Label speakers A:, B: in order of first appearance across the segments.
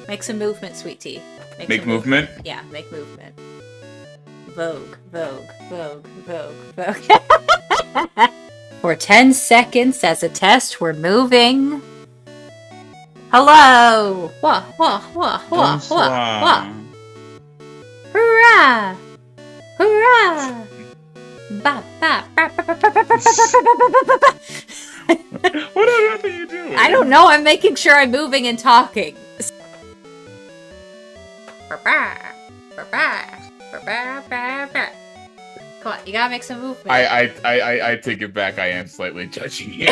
A: Make some movement, sweet tea.
B: Make movement?
A: Yeah, make movement. Vogue, vogue, vogue, vogue, vogue. For 10 seconds as a test, we're moving. Hello! Wah, wah, wah, wah, wah, wah. Hurrah! Hurrah! Ba, ba, ba, ba, ba, ba, ba, ba, ba, ba, ba.
B: What on earth are you doing?
A: I don't know, I'm making sure I'm moving and talking. Come on, you gotta make some movement.
B: I take it back. I am slightly judging you.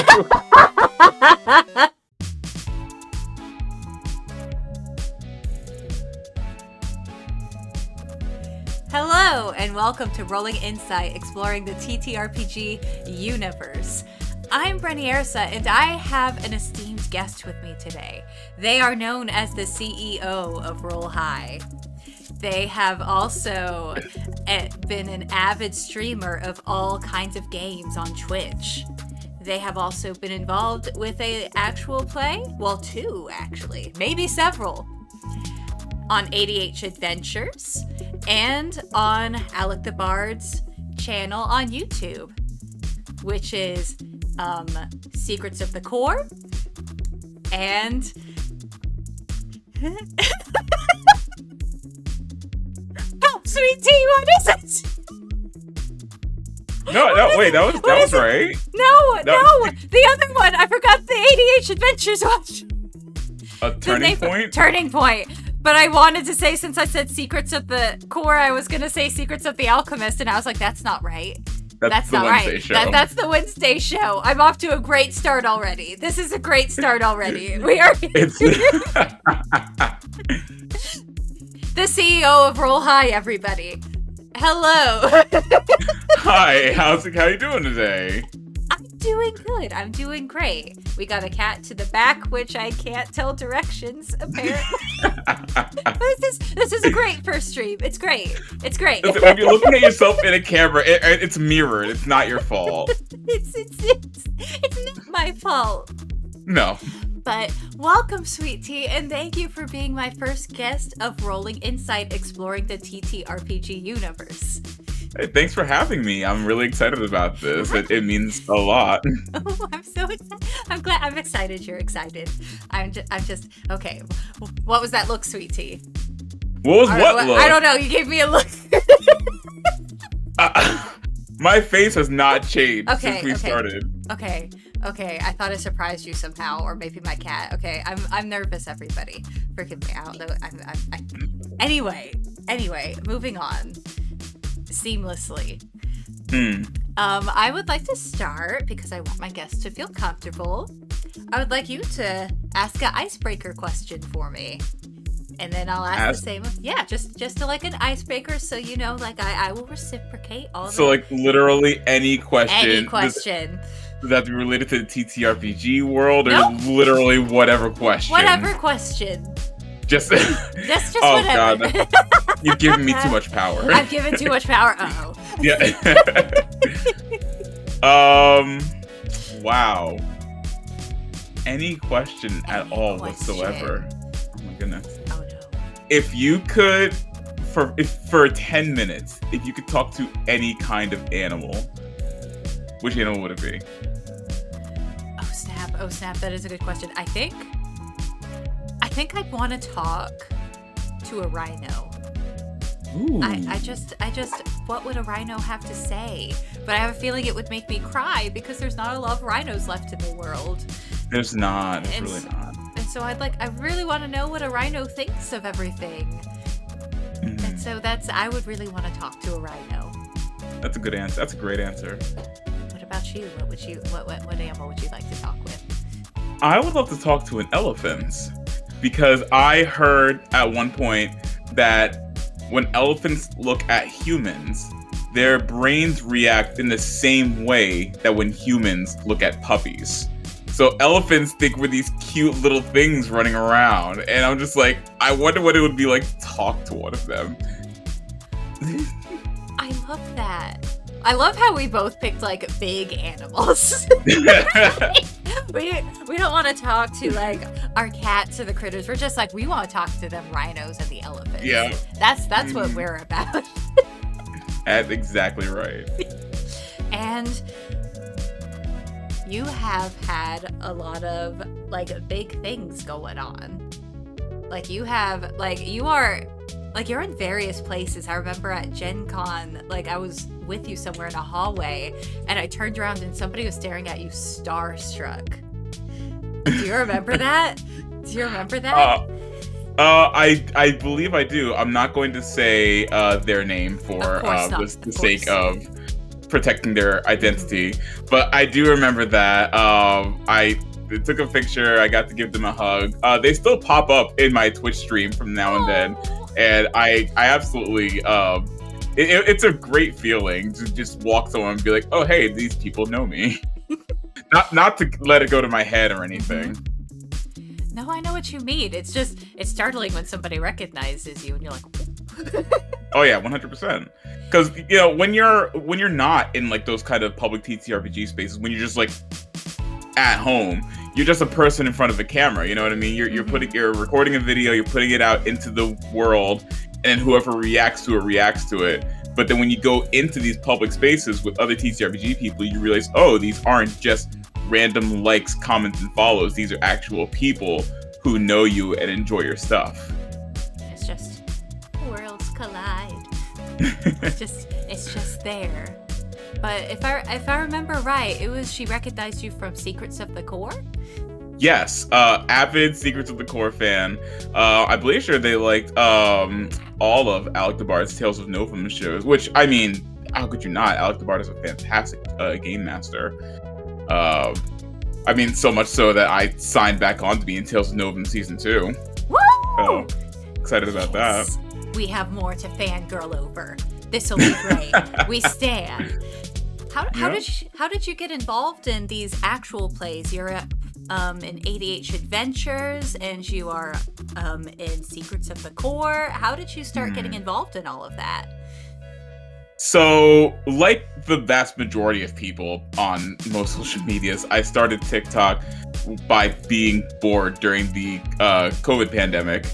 A: Hello, and welcome to Rolling Insight, exploring the TTRPG Universe. I'm brynniursa, and I have an esteemed guest with me today. They are known as the CEO of Roll High. They have also been an avid streamer of all kinds of games on Twitch. They have also been involved with an actual play, well, two actually, maybe several, on ADH Adventures and on Alec the Bard's channel on YouTube, which is Secrets of the Core and help, sweet tea, what is it?
B: No, wait, that was right.
A: No, the other one, I forgot the ADH Adventures watch.
B: A turning point?
A: Turning point. But I wanted to say, since I said Secrets of the Core, I was going to say Secrets of the Alchemist, and I was like, that's not right. That's
B: the
A: not
B: Wednesday
A: right.
B: show.
A: That's the Wednesday show. I'm off to a great start already. This is a great start already. We are the CEO of Roll High, everybody. Hello.
B: Hi, how you doing today?
A: I'm doing good. I'm doing great. We got a cat to the back, which I can't tell directions, apparently. This is a great first stream. It's great. It's great.
B: When you're looking at yourself in a camera, it's mirrored. It's not your fault.
A: It's not my fault.
B: No.
A: But welcome, sweet tea, and thank you for being my first guest of Rolling Insight, exploring the TTRPG universe.
B: Hey, thanks for having me. I'm really excited about this. It means a lot.
A: Oh, I'm so excited. I'm excited you're excited. I'm just okay. What was that look, sweet tea?
B: What was what look?
A: I don't know. You gave me a look.
B: My face has not changed
A: Okay,
B: since we started.
A: Okay. I thought I surprised you somehow, or maybe my cat. Okay, I'm nervous. Everybody, forgive me. I don't know. Anyway, moving on seamlessly. I would like to start because I want my guests to feel comfortable. I would like you to ask an icebreaker question for me. And then I'll ask the same. Yeah, just to like an icebreaker, so you know, like I will reciprocate all.
B: So like literally any question.
A: Any question.
B: Does that be related to the TTRPG world, or
A: Nope.
B: Literally whatever question?
A: Whatever question.
B: Just
A: Oh
B: whatever. God, you've given me too much power.
A: I've given too much power. Uh-oh.
B: Yeah. Wow. Any question at all whatsoever. Oh my goodness.
A: Oh no.
B: If you could, for 10 minutes, if you could talk to any kind of animal, which animal would it be?
A: Oh snap, that is a good question. I think I'd want to talk to a rhino.
B: Ooh.
A: I just, what would a rhino have to say? But I have a feeling it would make me cry because there's not a lot of rhinos left in the world.
B: There's not. There's really not.
A: And so I really want to know what a rhino thinks of everything.
B: Mm-hmm.
A: And so I would really want to talk to a rhino.
B: That's a good answer. That's a great answer.
A: What about you? What animal would you like to talk with?
B: I would love to talk to an elephant, because I heard at one point that when elephants look at humans, their brains react in the same way that when humans look at puppies. So elephants think we're these cute little things running around, and I'm just like, I wonder what it would be like to talk to one of them.
A: I love that. I love how we both picked like big animals. we don't want to talk to like our cats or the critters. We're just like, we want to talk to them rhinos and the elephants.
B: Yeah.
A: That's what we're about.
B: That's exactly right.
A: And you have had a lot of like big things going on. Like you have like you're in various places. I remember at Gen Con, like I was with you somewhere in a hallway and I turned around and somebody was staring at you starstruck. Do you remember that?
B: I believe I do. I'm not going to say their name for the sake of protecting their identity, but I do remember that. I took a picture. I got to give them a hug. They still pop up in my Twitch stream from now and then, and I absolutely it's a great feeling to just walk someone and be like, oh hey, these people know me. not to let it go to my head or anything.
A: No, I know what you mean. It's startling when somebody recognizes you and you're like,
B: oh yeah, 100%. Because when you're not in like those kind of public TTRPG spaces, when you're just like at home, you're just a person in front of a camera. You know what I mean? You're recording a video, you're putting it out into the world, and whoever reacts to it. But then when you go into these public spaces with other TTRPG people, you realize, oh, these aren't just random likes, comments, and follows. These are actual people who know you and enjoy your stuff.
A: It's just worlds collide. It's just there. But if I remember right, she recognized you from Secrets of the Core?
B: Yes, avid Secrets of the Core fan. I believe they liked all of Alec DeBard's Tales of Novum shows, which, I mean, how could you not? Alec DeBard is a fantastic game master. I mean, so much so that I signed back on to be in Tales of Novum Season 2.
A: Woo!
B: Excited about that.
A: We have more to fangirl over. This'll be great. We stand. How did you get involved in these actual plays? You're in ADH Adventures, and you are in Secrets of the Core. How did you start getting involved in all of that?
B: So, like the vast majority of people on most social medias, I started TikTok by being bored during the COVID pandemic.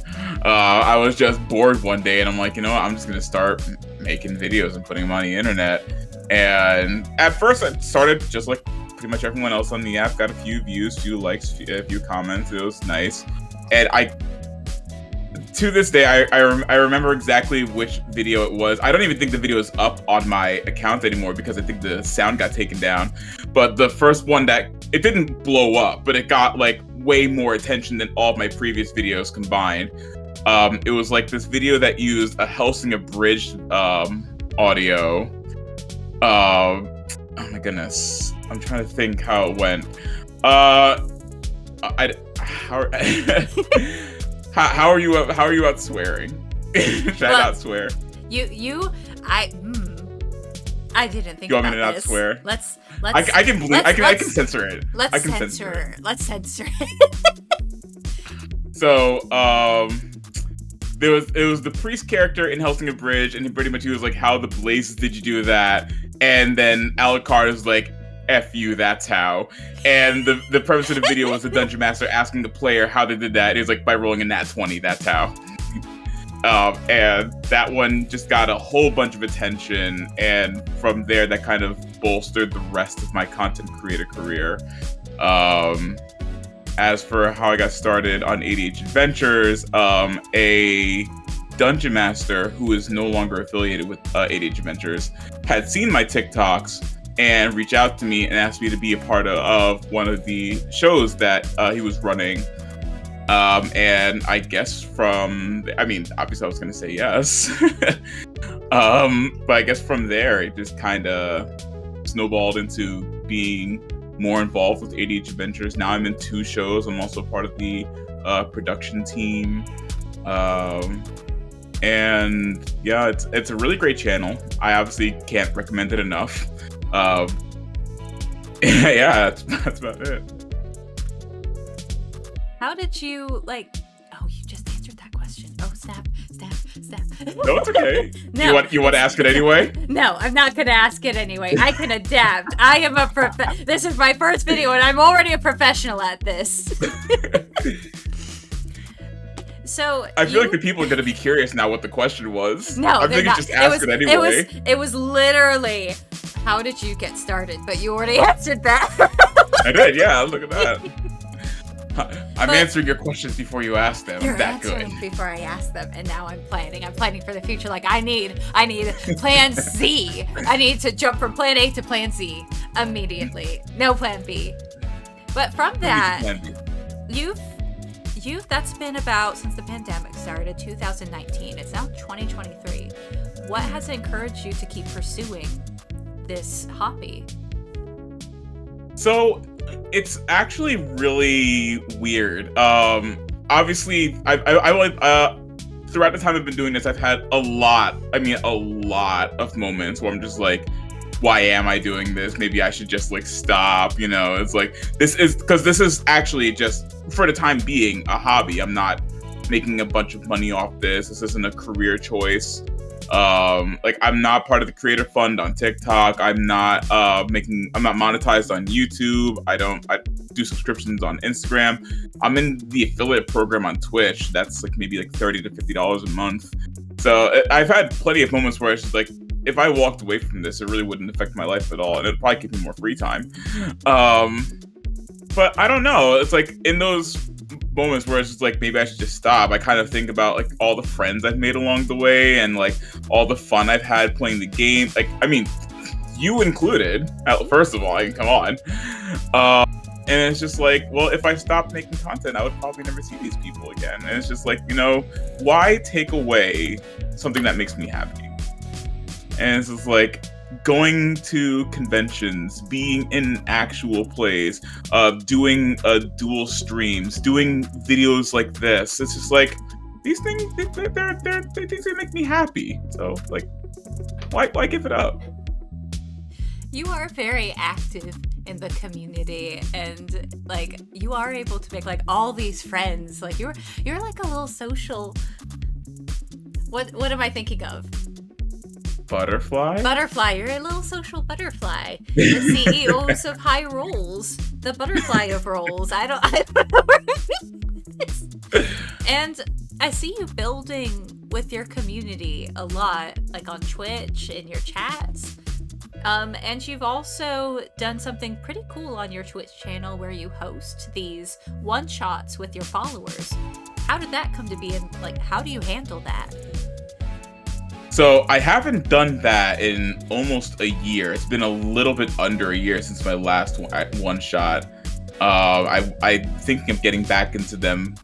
B: I was just bored one day, and I'm like, I'm just going to start making videos and putting them on the internet. And at first, I started just like pretty much everyone else on the app, got a few views, few likes, a few comments. It was nice. And to this day, I remember exactly which video it was. I don't even think the video is up on my account anymore because I think the sound got taken down. But the first one that, it didn't blow up, but it got like way more attention than all of my previous videos combined. It was like this video that used a Helsing abridged audio. Oh my goodness. I'm trying to think how it went. How are you out swearing? Should I not swear?
A: I didn't think about this.
B: You want me to not swear?
A: I
B: can censor it.
A: Let's censor it.
B: So, it was the priest character in Helsing Abridged, and he was like, how the blazes did you do that? And then Alucard is like, F you, that's how. And the premise of the video was the Dungeon Master asking the player how they did that. It was like, by rolling a nat 20, that's how. And that one just got a whole bunch of attention, and from there, that kind of bolstered the rest of my content creator career. As for how I got started on ADH Adventures, a Dungeon Master who is no longer affiliated with ADH Adventures had seen my TikToks and reached out to me and asked me to be a part of one of the shows that he was running. And I guess obviously I was going to say yes. But I guess from there, it just kind of snowballed into being more involved with ADH Adventures. Now I'm in 2 shows. I'm also part of the production team. And yeah, it's a really great channel. I obviously can't recommend it enough. Yeah, that's about it. How
A: did you you just answered that question. Oh, snap. Snap.
B: No, it's okay.
A: No,
B: you want to ask it anyway?
A: No, I'm not going to ask it anyway. I can adapt. I am this is my first video and I'm already a professional at this. So
B: I feel like the people are going to be curious now what the question was.
A: No,
B: I'm thinking just ask it anyway.
A: It was literally, how did you get started? But you already answered that.
B: I did, yeah. Look at that. I'm answering your questions before you ask them.
A: You're
B: that
A: answering
B: good.
A: before I ask them, and now I'm planning. I'm planning for the future. Like I need plan Z. I need to jump from plan A to plan Z immediately. No plan B. But from that, you've that's been about since the pandemic started, 2019. It's now 2023. What has encouraged you to keep pursuing this hobby?
B: So it's actually really weird. Obviously, I throughout the time I've been doing this, I've had a lot of moments where I'm just like, why am I doing this? Maybe I should just like stop. You know, it's like this is actually just for the time being a hobby. I'm not making a bunch of money off this. This isn't a career choice. Like I'm not part of the creator fund on TikTok. I'm not monetized on YouTube. I do subscriptions on Instagram. I'm in the affiliate program on Twitch. That's like maybe like $30 to $50 a month. So I've had plenty of moments where it's just like, if I walked away from this, it really wouldn't affect my life at all. And it'd probably give me more free time. But I don't know. It's like in those moments where it's just like, maybe I should just stop. I kind of think about like all the friends I've made along the way and like all the fun I've had playing the game. Like, I mean, you included, first of all, I mean, come on. And it's just like, well, if I stopped making content, I would probably never see these people again. And it's just like, you know, why take away something that makes me happy? And it's just like going to conventions, being in actual plays, doing dual streams, doing videos like this. It's just like these things, they make me happy. So like, why give it up?
A: You are very active in the community, and like you are able to make like all these friends. Like you're like a little social. What am I thinking of?
B: Butterfly?
A: Butterfly. You're a little social butterfly. The CEOs of high roles. The butterfly of roles. I don't know where this. And I see you building with your community a lot, like on Twitch, in your chats. And you've also done something pretty cool on your Twitch channel where you host these one-shots with your followers. How did that come to be, and like, how do you handle that?
B: So I haven't done that in almost a year. It's been a little bit under a year since my last one shot. I'm thinking of getting back into them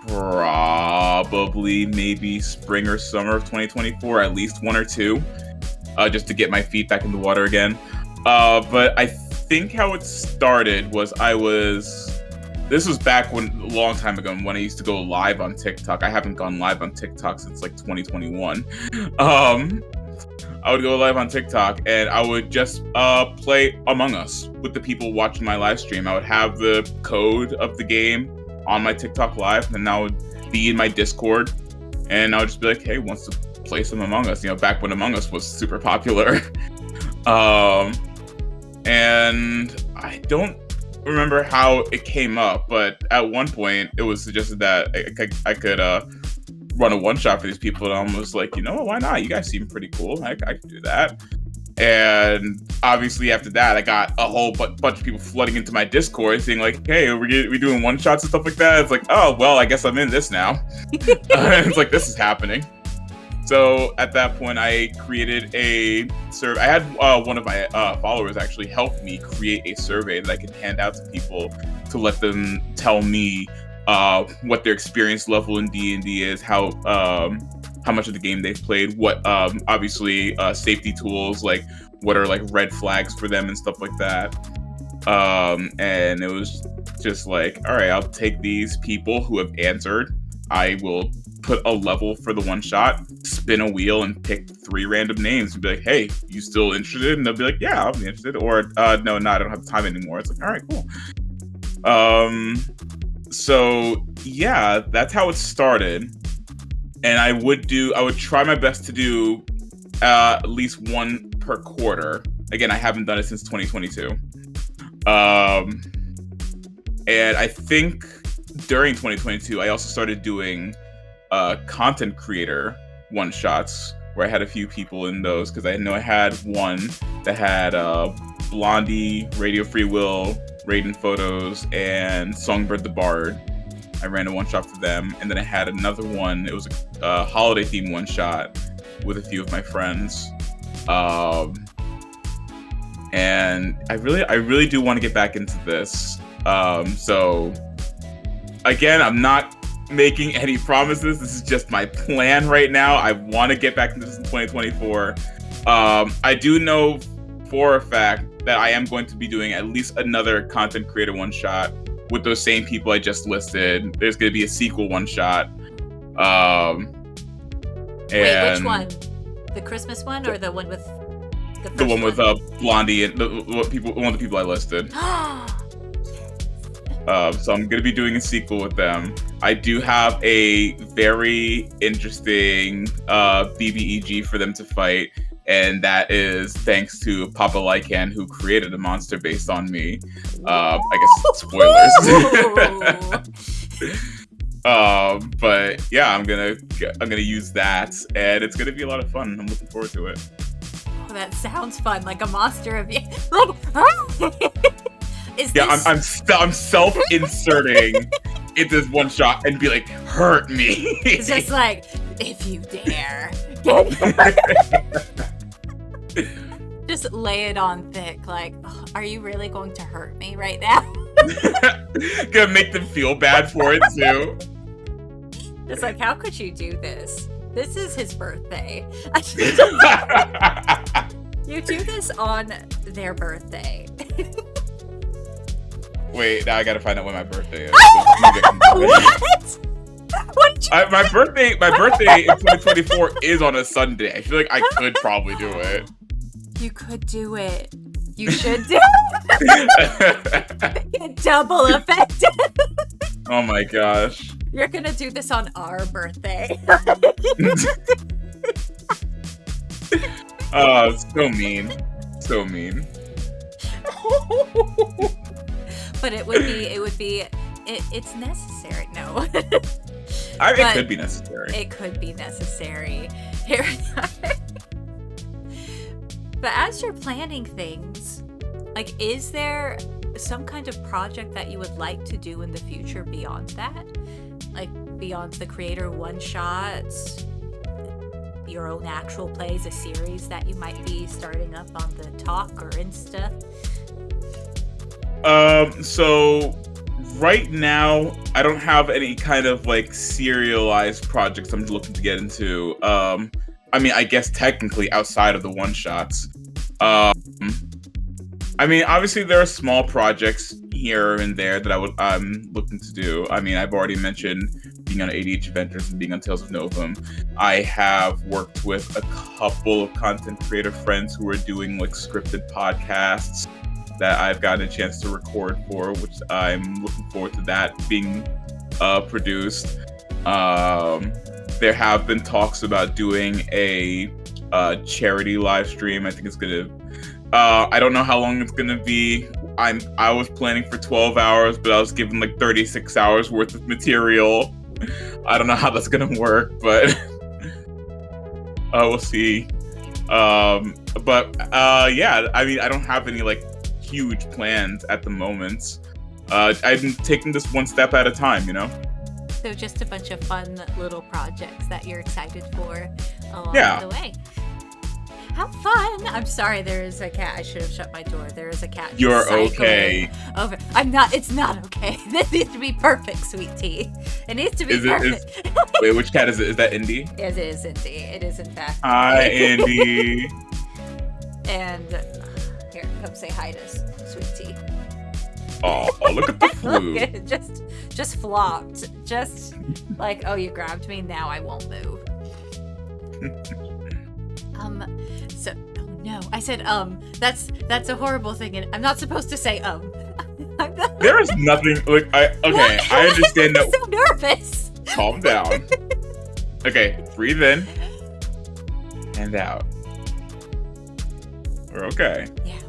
B: probably maybe spring or summer of 2024, at least one or two, just to get my feet back in the water again. But I think how it started was this was back a long time ago when I used to go live on TikTok. I haven't gone live on TikTok since like 2021. I would go live on TikTok and I would just play Among Us with the people watching my live stream. I would have the code of the game on my TikTok live, and that would be in my Discord. And I would just be like, hey, wants to play some Among Us? You know, back when Among Us was super popular. And I don't remember how it came up, but at one point it was suggested that I could run a one shot for these people, and I was like, you know what, why not? You guys seem pretty cool. I could do that. And obviously after that, I got a whole bunch of people flooding into my Discord saying like, hey, are we doing one shots and stuff like that? It's like, oh well, I guess I'm in this now. It's like, this is happening. So at that point, I created a survey. I had one of my followers actually help me create a survey that I could hand out to people to let them tell me what their experience level in D&D is, how much of the game they've played, what obviously safety tools, like what are like red flags for them and stuff like that. And it was just like, all right, I'll take these people who have answered. I will put a level for the one shot, spin a wheel, and pick 3 random names and be like, hey, you still interested? And they'll be like, yeah, I'll be interested. Or no, I don't have time anymore. It's like, all right, cool. So yeah, that's how it started. and I would try my best to do at least one per quarter. Again, I haven't done it since 2022. And I think during 2022, I also started doing content creator one-shots, where I had a few people in those, because I know I had one that had Blondie, Radio Free Will, Raiden Photos, and Songbird the Bard. I ran a one-shot for them, and then I had another one. It was a holiday theme one-shot with a few of my friends. And I really do want to get back into this. So again, I'm not making any promises. This is just my plan right now. I want to get back into this in 2024. I do know for a fact that I am going to be doing at least another content creator one shot with those same people I just listed. There's going to be a sequel one shot.
A: Wait, which one? The Christmas one or the one with
B: the one with Blondie and one of the people I listed. So I'm going to be doing a sequel with them. I do have a very interesting BBEG for them to fight, and that is thanks to Papa Lycan, who created a monster based on me. I guess spoilers. But yeah, I'm gonna use that, and it's gonna be a lot of fun. I'm looking forward to it.
A: Oh, that sounds fun, like a monster of you.
B: I'm self-inserting into this one shot and be like, hurt me.
A: It's just like, if you dare. Just lay it on thick, like, oh, are you really going to hurt me right now?
B: Gonna make them feel bad for it too.
A: It's like, how could you do this? This is his birthday. You do this on their birthday.
B: Wait, now I gotta find out when my birthday is.
A: What?
B: My birthday in 2024 is on a Sunday. I feel like I could probably do it.
A: You could do it. You should do it. Get double affected.
B: Oh my gosh.
A: You're gonna do this on our birthday.
B: Oh, so mean. So mean.
A: But it's necessary. No.
B: It could be necessary.
A: It could be necessary. Here. But as you're planning things, like, is there some kind of project that you would like to do in the future beyond that? Like, beyond the creator one-shots, your own actual plays, a series that you might be starting up on the Talk or Insta?
B: So right now, I don't have any kind of, like, serialized projects I'm looking to get into. I mean, I guess technically outside of the one-shots. I mean, obviously there are small projects here and there that I'm looking to do. I mean, I've already mentioned being on ADH Adventures and being on Tales of Novum. I have worked with a couple of content creator friends who are doing, like, scripted podcasts that I've gotten a chance to record for, which I'm looking forward to that being produced. There have been talks about doing a charity live stream. I think it's gonna. I don't know how long it's gonna be. I was planning for 12 hours, but I was given like 36 hours worth of material. I don't know how that's gonna work, but we'll see. Yeah, I mean, I don't have any like huge plans at the moment. I'm taking this one step at a time, you know?
A: So just a bunch of fun little projects that you're excited for along the way. How fun! I'm sorry, there is a cat. I should have shut my door. There is a cat.
B: You're okay.
A: Over. I'm not. It's not okay. This needs to be perfect, sweet tea. It needs to be perfect.
B: Wait, which cat is it? Is that Indy?
A: Yes, it is Indy. It is, in fact.
B: Hi, Indy.
A: And here, come say hi to sweet tea.
B: Oh, look at the flu.
A: Just flopped. Just like, oh, you grabbed me. Now I won't move. So, oh no, I said, that's a horrible thing, and I'm not supposed to say,
B: There is nothing, like, I understand that.
A: I'm so nervous.
B: Calm down. Okay, breathe in and out. We're okay.
A: Yeah.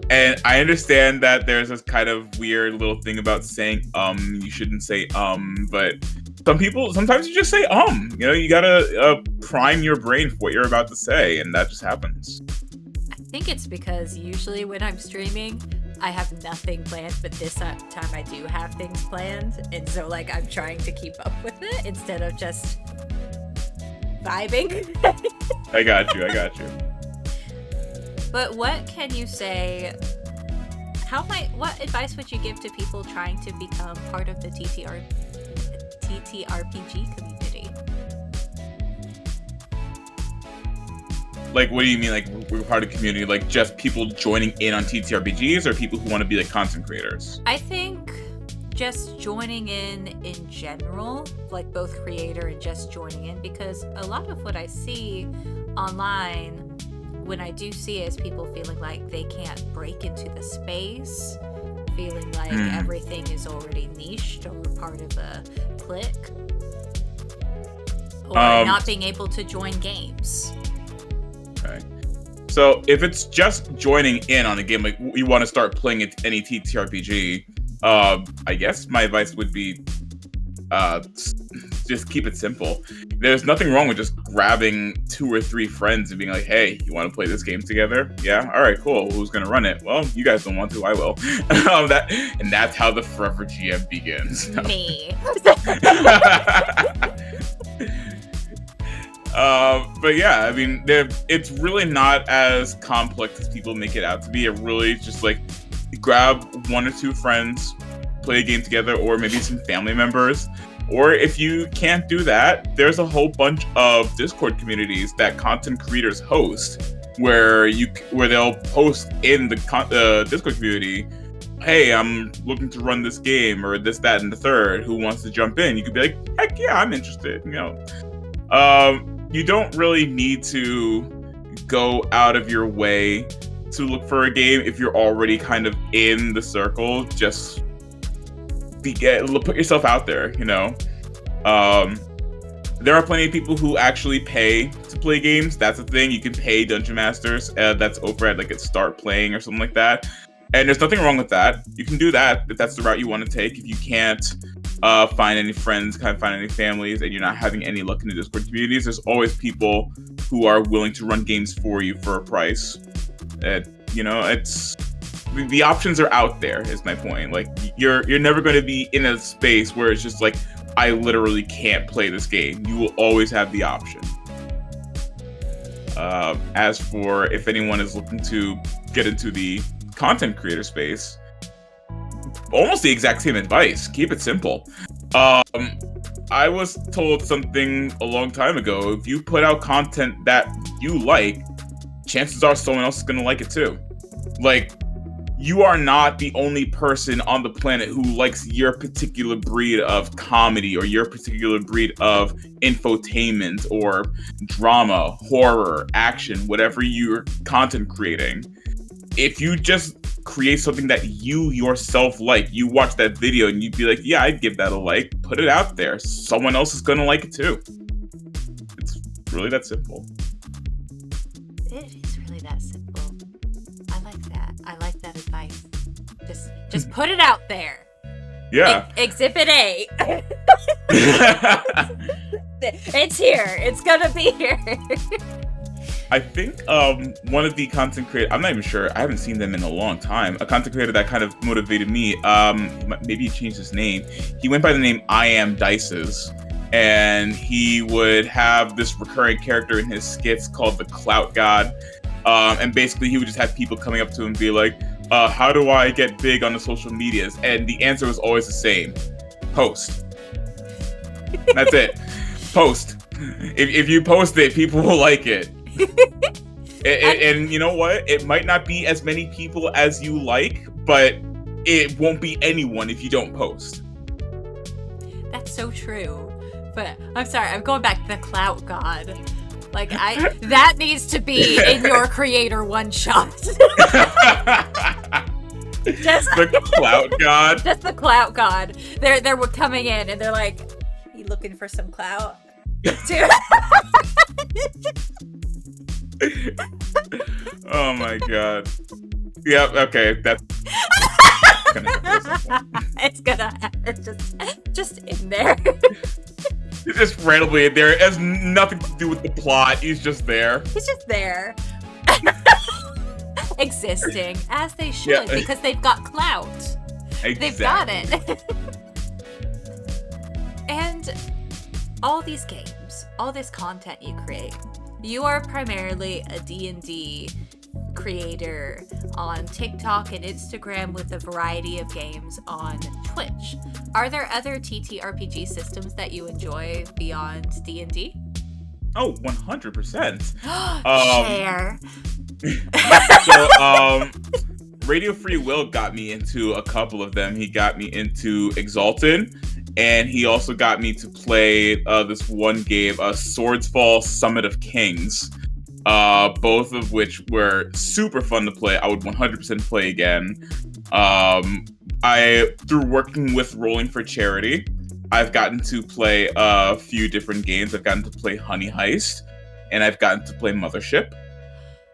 B: And I understand that there's this kind of weird little thing about saying you shouldn't say but sometimes you just say you know, you gotta prime your brain for what you're about to say, and that just happens.
A: I think it's because usually when I'm streaming, I have nothing planned, but this time I do have things planned, and so like I'm trying to keep up with it instead of just vibing.
B: I got you.
A: But what can you say? What advice would you give to people trying to become part of the TTRPG community?
B: Like, what do you mean? Like, we're part of the community? Like, just people joining in on TTRPGs, or people who want to be like content creators?
A: I think just joining in general, like both creator and just joining in, because a lot of what I see online, when I do see it, is people feeling like they can't break into the space, feeling like everything is already niched or part of a clique, or not being able to join games.
B: Okay. So if it's just joining in on a game, like you want to start playing any TTRPG, I guess my advice would be just keep it simple. There's nothing wrong with just grabbing 2 or 3 friends and being like, hey, you want to play this game together? Yeah? All right, cool. Who's going to run it? Well, you guys don't want to, I will. And that's how the Forever GM begins.
A: Me.
B: But yeah, I mean, it's really not as complex as people make it out to be. It really just like grab 1 or 2 friends, play a game together, or maybe some family members. Or if you can't do that, there's a whole bunch of Discord communities that content creators host, where they'll post in the Discord community, hey, I'm looking to run this game, or this, that, and the third. Who wants to jump in? You could be like, heck yeah, I'm interested. You know, you don't really need to go out of your way to look for a game if you're already kind of in the circle. Just put yourself out there, you know. There are plenty of people who actually pay to play games. That's the thing. You can pay dungeon masters. That's over at like a Start Playing or something like that. And there's nothing wrong with that. You can do that if that's the route you want to take. If you can't find any friends, can't find any families, and you're not having any luck in the Discord communities, there's always people who are willing to run games for you for a price. You know, it's the options are out there, is my point. Like, you're never going to be in a space where it's just like, I literally can't play this game. You will always have the option. As for if anyone is looking to get into the content creator space, almost the exact same advice. Keep it simple. I was told something a long time ago. If you put out content that you like, chances are someone else is going to like it too. Like, you are not the only person on the planet who likes your particular breed of comedy, or your particular breed of infotainment, or drama, horror, action, whatever you're content creating. If you just create something that you yourself like, you watch that video and you'd be like, yeah, I'd give that a like, put it out there. Someone else is going to like it too. It's really that simple.
A: It is really that simple. I like that. I like that advice. Just put it out there.
B: Yeah.
A: Exhibit A. It's here. It's gonna be here.
B: I think one of the content creators, I'm not even sure, I haven't seen them in a long time, a content creator that kind of motivated me, maybe he changed his name. He went by the name I Am Dices, and he would have this recurring character in his skits called the Clout God. And basically he would just have people coming up to him and be like, how do I get big on the social medias? And the answer was always the same: post. That's it. Post. If you post it, people will like it. And you know what? It might not be as many people as you like, but it won't be anyone if you don't post.
A: That's so true. But I'm sorry, I'm going back to the Clout God. Like, that needs to be in your creator one shot.
B: The Clout God.
A: Just the Clout God. They're coming in and they're like, you looking for some clout?
B: Oh my god. Yep. Okay. That's gonna happen.
A: It's just in there.
B: It's just randomly in there. It has nothing to do with the plot. He's just there.
A: He's just there. Existing as they should,
B: Yeah.
A: because they've got clout.
B: Exactly.
A: They've got it. And all these games, all this content you create, you are primarily a D&D creator on TikTok and Instagram with a variety of games on Twitch. Are there other TTRPG systems that you enjoy beyond D&D?
B: Oh, 100%.
A: Share.
B: So, Radio Free Will got me into a couple of them. He got me into Exalted, and he also got me to play this one game, Swords Fall Summit of Kings. Both of which were super fun to play. I would 100% play again. Through working with Rolling for Charity, I've gotten to play a few different games. I've gotten to play Honey Heist, and I've gotten to play Mothership.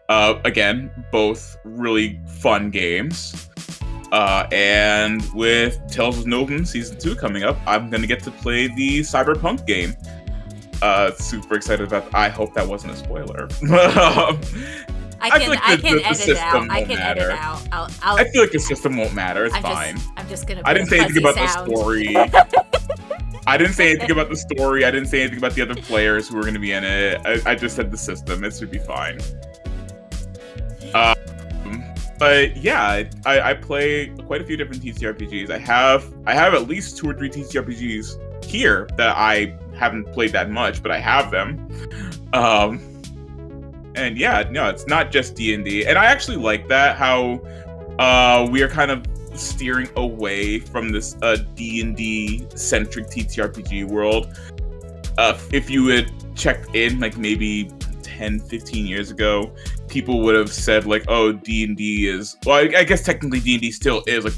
B: Again, both really fun games. And with Tales of Nosm Season 2 coming up, I'm going to get to play the Cyberpunk game. Super excited about that. I hope that wasn't a spoiler.
A: I can edit it out. I can edit it out.
B: I feel like the system won't matter. It's fine.
A: I'm just going to
B: I didn't say anything about
A: sound.
B: The story. I didn't say anything about the story. I didn't say anything about the other players who were going to be in it. I just said the system. It should be fine. But yeah, I play quite a few different TTRPGs. I have at least 2 or 3 TTRPGs here that I haven't played that much, but I have them. And yeah, no, it's not just D&D. And I actually like that, how we are kind of steering away from this D&D centric TTRPG world. If you had checked in like maybe 10, 15 years ago, people would have said like, oh, D&D is, well, I guess technically D&D still is like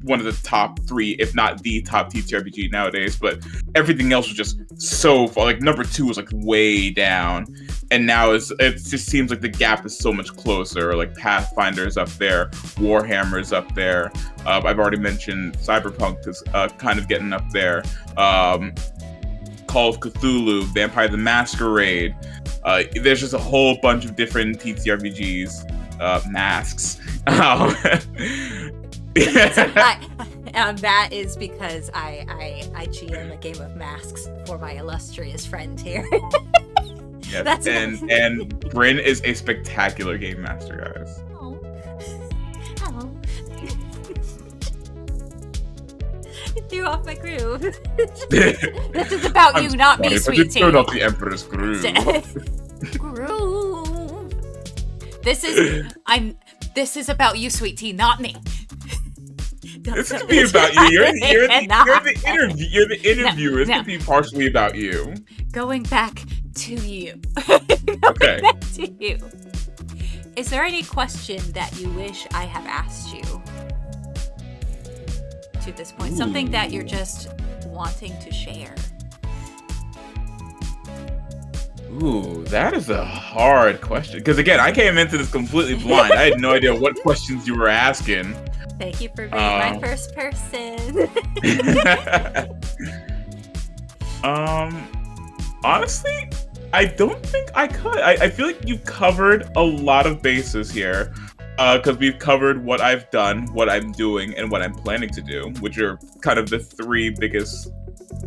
B: one of the top 3, if not the top TTRPG nowadays, but everything else was just so far, like number 2 was like way down, and now it just seems like the gap is so much closer. Like Pathfinder's up there, Warhammer's up there, I've already mentioned Cyberpunk is kind of getting up there, Call of Cthulhu, Vampire the Masquerade. There's just a whole bunch of different TTRPGs, masks.
A: That is because I GM a game of masks for my illustrious friend here.
B: Yes, and Bryn is a spectacular game master, guys.
A: Oh. You threw off my groove. This is about you, not me, sweet tea.
B: You threw off the Emperor's groove.
A: Groove. This is about you, sweet tea, not me.
B: This is be about you. You're the interviewer. It's gonna be partially about you.
A: Going back to you.
B: Okay.
A: Back to you. Is there any question that you wish I have asked you to this point? Ooh. Something that you're just wanting to share?
B: Ooh, that is a hard question. Because again, I came into this completely blind. I had no idea what questions you were asking.
A: Thank you for being my first person.
B: Honestly, I don't think I could. I feel like you've covered a lot of bases here. Because we've covered what I've done, what I'm doing, and what I'm planning to do, which are kind of the 3 biggest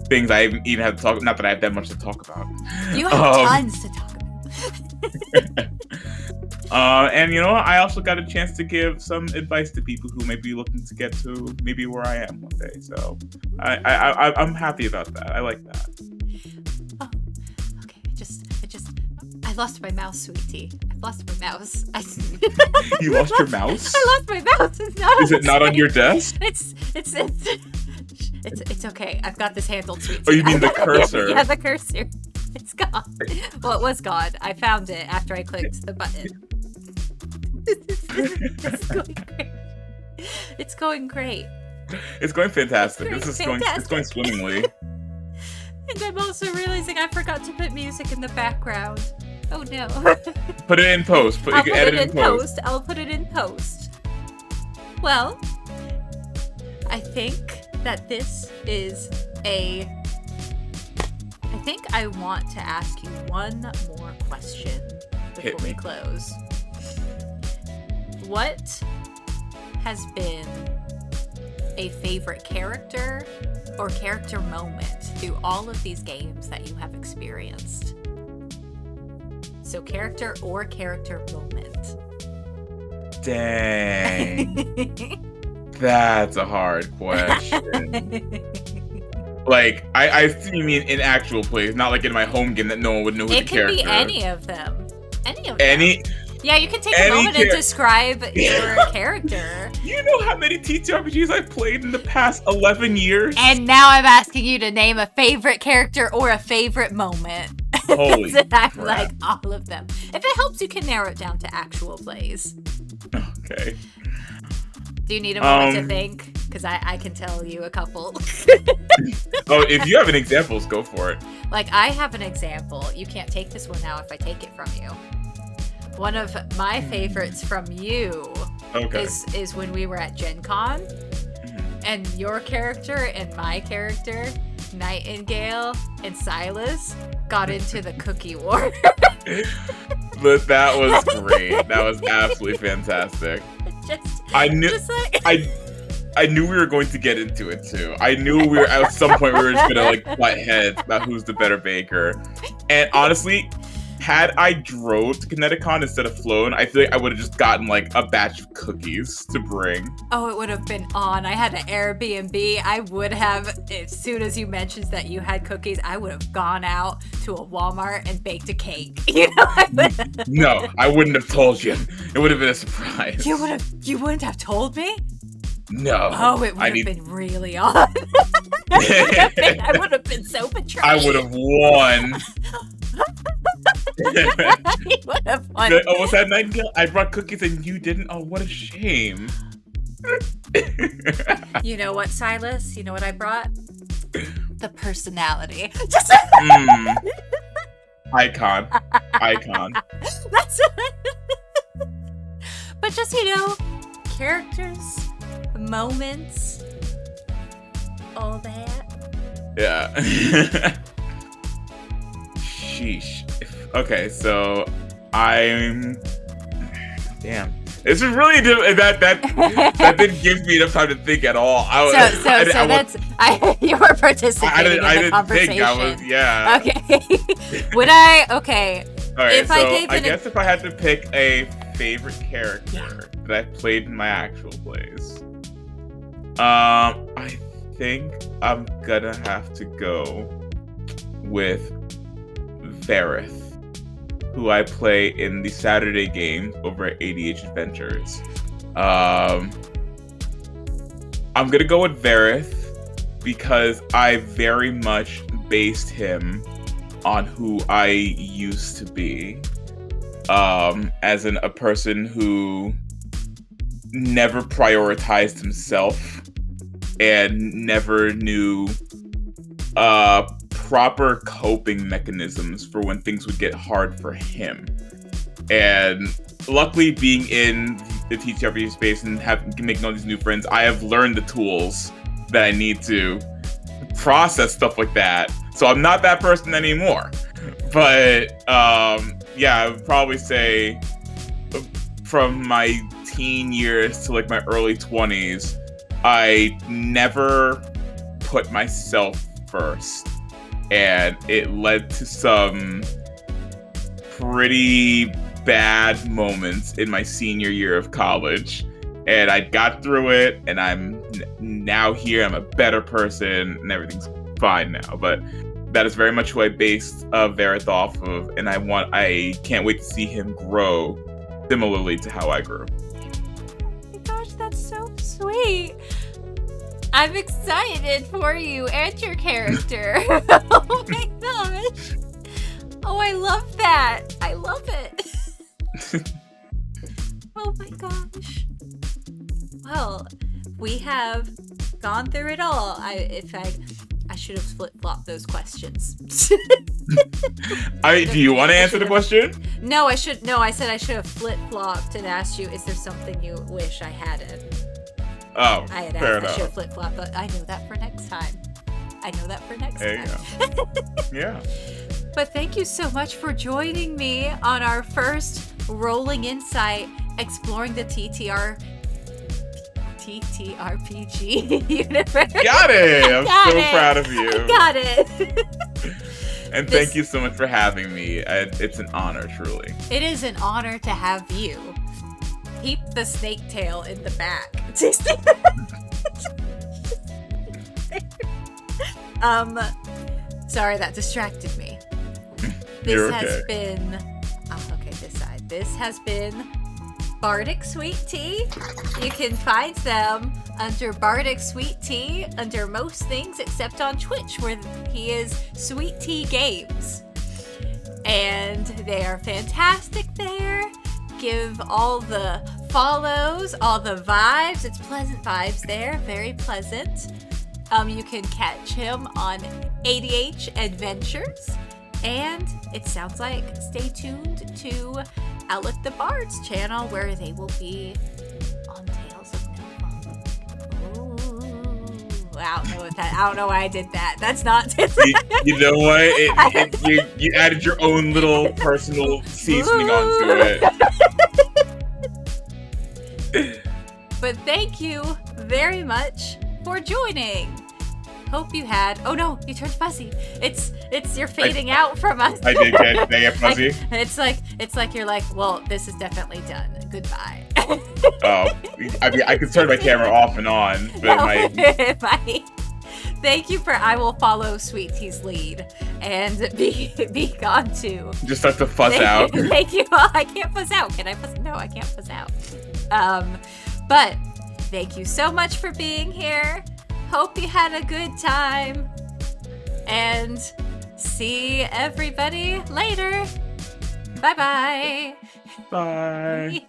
B: things I even have to talk about. Not that I have that much to talk about.
A: You have tons to talk about.
B: And you know, I also got a chance to give some advice to people who may be looking to get to maybe where I am one day. So I'm happy about that. I like that.
A: Oh, okay. I lost my mouse, sweet tea. I've lost my mouse.
B: You lost your mouse?
A: I lost my mouse. It's not.
B: Is it not on your desk?
A: It's okay. I've got this handled, sweet tea.
B: Oh, you mean the cursor?
A: Yeah, the cursor. It's gone. Well, it was gone. I found it after I clicked the button. It's going great.
B: It's going fantastic. It's going swimmingly.
A: And I'm also realizing I forgot to put music in the background. Oh no.
B: Put it in post.
A: I'll put it in post. I'll put it in post. Well, I think that this is I think I want to ask you one more question before we close. What has been a favorite character or character moment through all of these games that you have experienced? So character or character moment.
B: Dang. That's a hard question. Like, I see you mean in actual plays, not like in my home game that no one would know who the character is.
A: It can be any of them. Yeah, you can take a moment and describe your character.
B: You know how many TTRPGs I've played in the past 11 years?
A: And now I'm asking you to name a favorite character or a favorite moment.
B: Holy crap.
A: I'm like all of them. If it helps, you can narrow it down to actual plays.
B: Okay.
A: Do you need a moment to think? Because I can tell you a couple.
B: Oh, if you have an example, go for it.
A: Like, I have an example. You can't take this one now if I take it from you. One of my favorites from you is when we were at Gen Con, and your character and my character, Nightingale and Silas, got into the cookie war.
B: But that was great. That was absolutely fantastic. I knew we were going to get into it too. I knew we were at some point we were just gonna like butt heads about who's the better baker. And honestly, had I drove to Kineticon instead of flown, I feel like I would have just gotten like a batch of cookies to bring.
A: Oh, it would have been on. I had an Airbnb. I would have, as soon as you mentioned that you had cookies, I would have gone out to a Walmart and baked a cake. You know?
B: No, I wouldn't have told you. It would have been a surprise.
A: You wouldn't have told me?
B: No.
A: Oh, it would have been really on. I would have been so betrayed.
B: I would have won.
A: You would have won.
B: Oh, was that Nightingale? I brought cookies and you didn't? Oh, what a shame.
A: You know what, Silas? You know what I brought? The personality.
B: Icon.
A: That's But just, characters, moments, all that.
B: Yeah. Sheesh. Okay, so damn. This is really that didn't give me enough time to think at all.
A: You were participating in the conversation.
B: Yeah.
A: Okay. Would I? Okay.
B: All right. I guess if I had to pick a favorite character that I played in my actual plays, I think I'm gonna have to go with Vareth, who I play in the Saturday game over at ADH Adventures. I'm gonna go with Vareth because I very much based him on who I used to be, as a person who never prioritized himself and never knew proper coping mechanisms for when things would get hard for him. And luckily, being in the TTRPG space and making all these new friends, I have learned the tools that I need to process stuff like that. So I'm not that person anymore. But I would probably say from my teen years to like my early 20s, I never put myself first. And it led to some pretty bad moments in my senior year of college. And I got through it, and I'm now here. I'm a better person, and everything's fine now. But that is very much who I based Vareth off of, and I can't wait to see him grow similarly to how I grew.
A: Oh my gosh, that's so sweet. I'm excited for you and your character. Oh my gosh. Oh, I love that. I love it. Oh my gosh. Well, we have gone through it all. I should have flip-flopped those questions.
B: Do you want to answer the question?
A: No, I said I should have flip-flopped and asked you, is there something you wish I hadn't?
B: Oh, fair enough.
A: I should have flip-flopped, but I know that for next time.
B: There you go. Yeah.
A: But thank you so much for joining me on our first Rolling Insight exploring the TTRPG universe.
B: Got it! I'm so proud of you.
A: I got it.
B: And thank you so much for having me. It's an honor, truly.
A: It is an honor to have you. Keep the snake tail in the back. Sorry, that distracted me.
B: You're okay.
A: Has been... okay, this side. This has been Bardic Sweet Tea. You can find them under Bardic Sweet Tea under most things except on Twitch, where he is Sweet Tea Games. And they are fantastic there. Give all the follows, all the vibes. It's pleasant vibes there. Very pleasant. You can catch him on ADH Adventures. And it sounds like stay tuned to Alec the Bard's channel, where they will be on Tales of Nova. Ooh, I don't know why I did that. That's not.
B: You know what? You added your own little personal seasoning onto it.
A: But thank you very much for joining. Hope you had. Oh no, you turned fuzzy. You're fading out from us.
B: I did get fuzzy.
A: It's like you're like, well, this is definitely done. Goodbye.
B: Oh, I mean, I could turn my camera off and on, but
A: it might. Thank you for. I will follow Sweet Tea's lead and be gone too.
B: Just start to fuzz out.
A: Thank you. I can't fuzz out. Can I fuzz? No, I can't fuzz out. But thank you so much for being here. Hope you had a good time. And see everybody later. Bye-bye.
B: Bye.